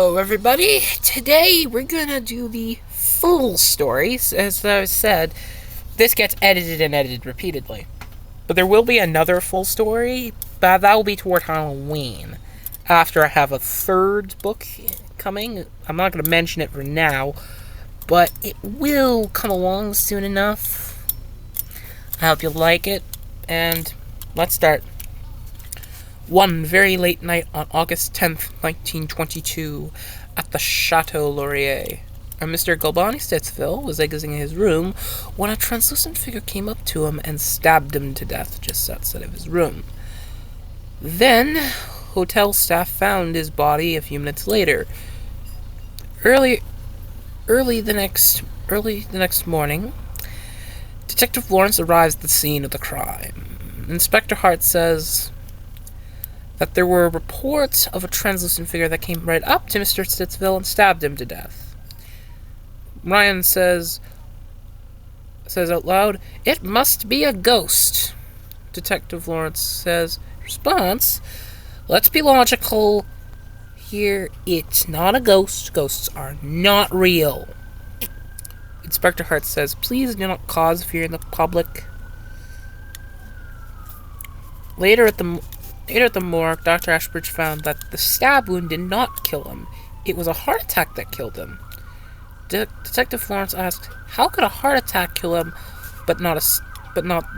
Hello, everybody. Today we're gonna do the full stories. As I said, this gets edited and edited repeatedly. But there will be another full story, but that will be toward Halloween. After I have a third book coming. I'm not gonna mention it for now, but it will come along soon enough. I hope you'll like it, and let's start. One very late night on August 10th, 1922, at the Chateau Laurier, Mr. Galbani Stittsville was exiting his room when a translucent figure came up to him and stabbed him to death just outside of his room. Then, hotel staff found his body a few minutes later. Early the next morning, Detective Lawrence arrives at the scene of the crime. Inspector Hart says that there were reports of a translucent figure that came right up to Mr. Stittsville and stabbed him to death. Ryan says out loud, "It must be a ghost." Detective Lawrence says, response, "Let's be logical here. It's not a ghost. Ghosts are not real." Inspector Hart says, "Please do not cause fear in the public." Later at the morgue, Dr. Ashbridge found that the stab wound did not kill him. It was a heart attack that killed him. Detective Florence asked, "How could a heart attack kill him, but not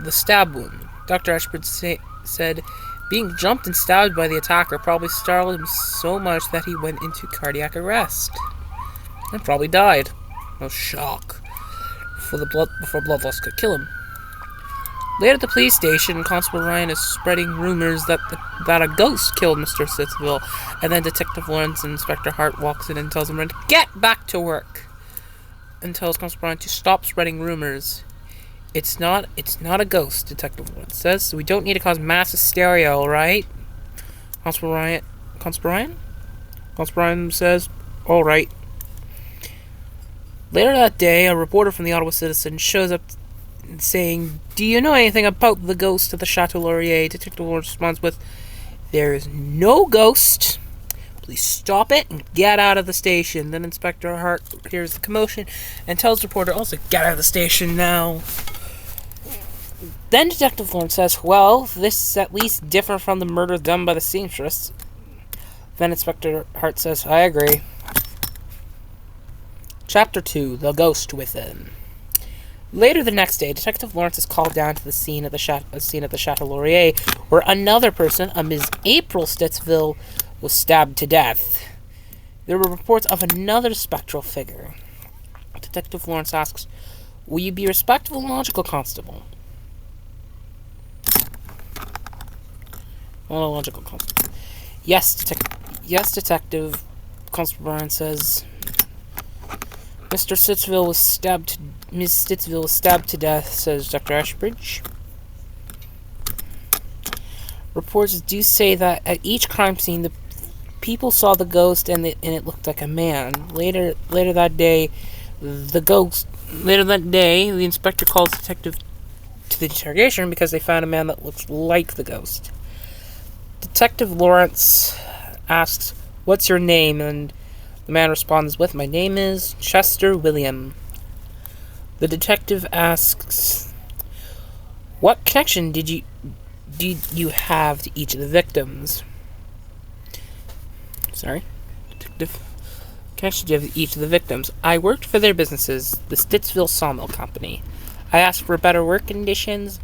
the stab wound?" Dr. Ashbridge said, "Being jumped and stabbed by the attacker probably startled him so much that he went into cardiac arrest and probably died of shock before blood loss could kill him." Later at the police station, Constable Ryan is spreading rumors that a ghost killed Mr. Stittsville, and then Detective Lawrence and Inspector Hart walks in and tells him to get back to work, and tells Constable Ryan to stop spreading rumors. It's not a ghost," Detective Lawrence says, "so we don't need to cause mass hysteria, alright?" Constable Ryan says, "Alright." Later that day, a reporter from the Ottawa Citizen shows up saying, "Do you know anything about the ghost of the Chateau Laurier?" Detective Lawrence responds with, "There is no ghost. Please stop it and get out of the station." Then Inspector Hart hears the commotion and tells the reporter also get out of the station now. Then Detective Lawrence says, "Well, this is at least different from the murder done by the seamstress." Then Inspector Hart says, "I agree." Chapter 2, The Ghost Within. Later the next day, Detective Lawrence is called down to the scene at the Chateau Laurier, where another person, a Ms. April Stittsville, was stabbed to death. There were reports of another spectral figure. Detective Lawrence asks, "Will you be respectful and logical, Constable?" Logical Constable. Yes, Detective. Constable Ryan says, Ms. Stittsville was stabbed to death," says Dr. Ashbridge. Reports do say that at each crime scene, the people saw the ghost and it looked like a man. Later that day, the inspector calls the detective to the interrogation because they found a man that looks like the ghost. Detective Lawrence asks, "What's your name?" And the man responds with, "My name is Chester William." The detective asks, "What connection did you have to each of the victims?" Detective, connection do you have to each of the victims? "I worked for their businesses, the Stittsville Sawmill Company. I asked for better work conditions,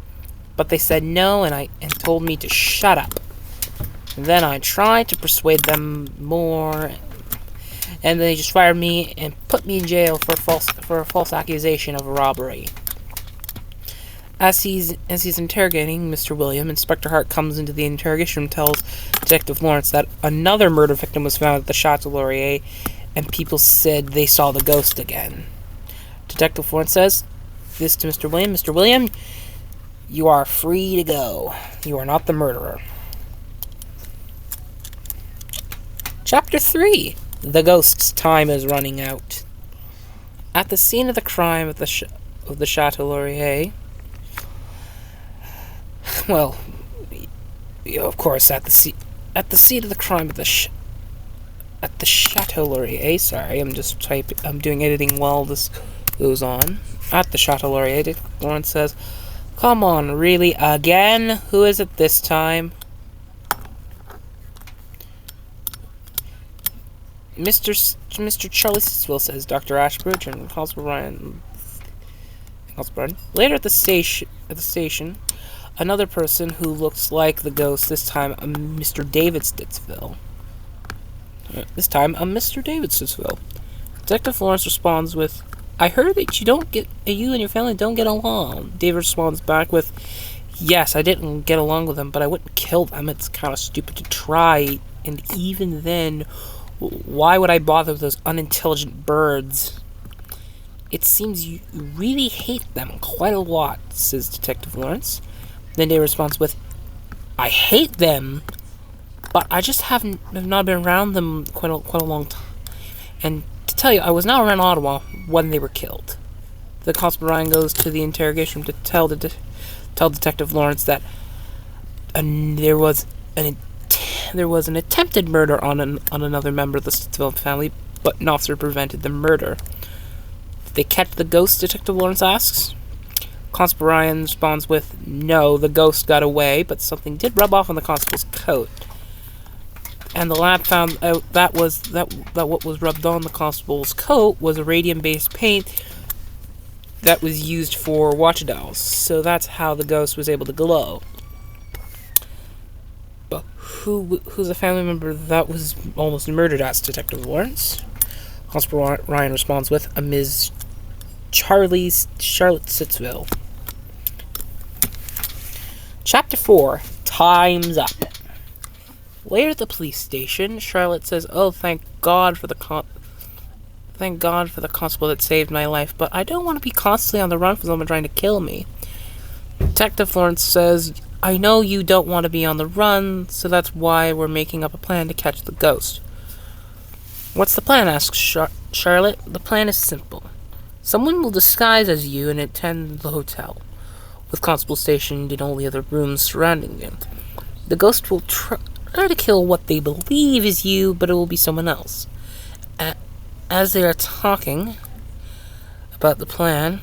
but they said no and told me to shut up. Then I tried to persuade them more, and they just fired me and put me in jail for a false accusation of a robbery." As he's interrogating Mr. William, Inspector Hart comes into the interrogation room and tells Detective Lawrence that another murder victim was found at the Chateau Laurier, and people said they saw the ghost again. Detective Lawrence says this to Mr. William. "Mr. William, you are free to go. You are not the murderer." Chapter 3. The Ghost's Time is Running Out. At the scene of the crime of the Chateau Laurier, of course, at the scene of the crime of At the Chateau Laurier, sorry, I'm doing editing while this goes on. At the Chateau Laurier, Lawrence says, "Come on, really, again? Who is it this time?" Mr. Charlie Sittsville, says Dr. Ashbridge, and Constable Ryan. Later at the station, another person who looks like the ghost, this time a Mr. David Stittsville. Detective Lawrence responds with, "I heard that you and your family don't get along." David responds back with, "Yes, I didn't get along with them, but I wouldn't kill them. It's kind of stupid to try, and even then, why would I bother with those unintelligent birds?" "It seems you really hate them quite a lot," says Detective Lawrence. Then David responds with, "I hate them, but I just have not been around them quite a long time. And to tell you, I was not around Ottawa when they were killed." The Constable Ryan goes to the interrogation room to tell Detective Lawrence that there was an attempted murder on another member of the Stittsville family, but an officer prevented the murder. "Did they catch the ghost?" Detective Lawrence asks. Constable Ryan responds with, "No, the ghost got away, but something did rub off on the constable's coat. And the lab found out that what was rubbed on the constable's coat was a radium-based paint that was used for watch-dials. So that's how the ghost was able to glow." "But who's a family member that was almost murdered?" asks Detective Lawrence. Constable Ryan responds with, "A Ms. Charlotte Sittsville." Chapter 4. Time's Up. Later at the police station, Charlotte says, "Oh, thank God for the constable that saved my life, but I don't want to be constantly on the run for someone trying to kill me." Detective Florence says, "I know you don't want to be on the run, so that's why we're making up a plan to catch the ghost." "What's the plan?" asks Charlotte. "The plan is simple. Someone will disguise as you and attend the hotel, with constables stationed in all the other rooms surrounding it. The ghost will try to kill what they believe is you, but it will be someone else." As they are talking about their plan,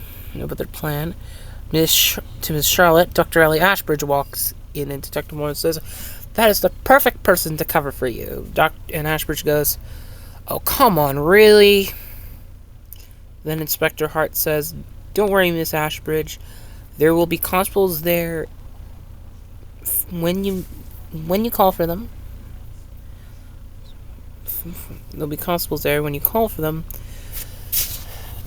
to Miss Charlotte, Dr. Ellie Ashbridge walks in, and Detective Morris says, "That is the perfect person to cover for you." And Ashbridge goes, "Oh, come on, really?" Then Inspector Hart says, "Don't worry, Miss Ashbridge. There will be constables there when you call for them. There'll be constables there when you call for them."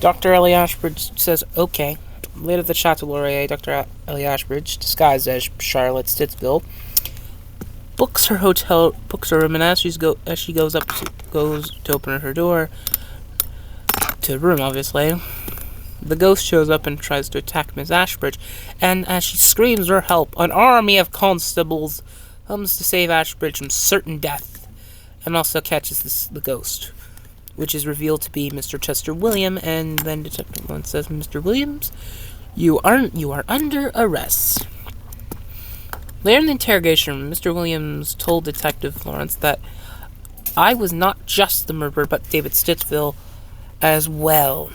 Dr. Ellie Ashbridge says, "Okay." Later at the Chateau Laurier, Dr. Ellie Ashbridge, disguised as Charlotte Stittsville, books her room, and as she goes to open her door to the room, obviously, the ghost shows up and tries to attack Miss Ashbridge, and as she screams for help, an army of constables comes to save Ashbridge from certain death, and also catches the ghost, which is revealed to be Mr. Chester William. And then Detective Lawrence says, "Mr. Williams, you are under arrest." Later in the interrogation room, Mr. Williams told Detective Lawrence that I was not just the murderer, but David Stittsville as well.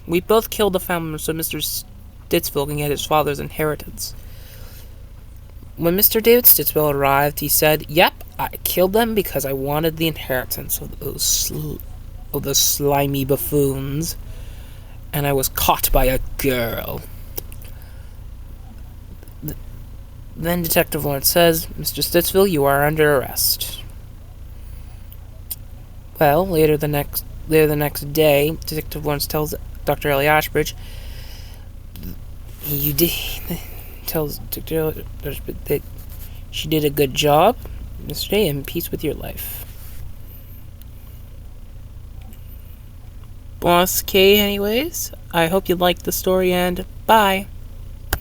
We both killed the family member so Mr. Stittsville can get his father's inheritance. When Mr. David Stittsville arrived, he said, "Yep, I killed them because I wanted the inheritance of those slimy buffoons, and I was caught by a girl." Then Detective Lawrence says, "Mr. Stittsville, you are under arrest." Well, later the next day, Detective Lawrence tells Dr. Ellie Ashbridge tells Dr. Ashbridge that she did a good job yesterday, and peace with your life. Boss K, anyways, I hope you liked the story, and bye.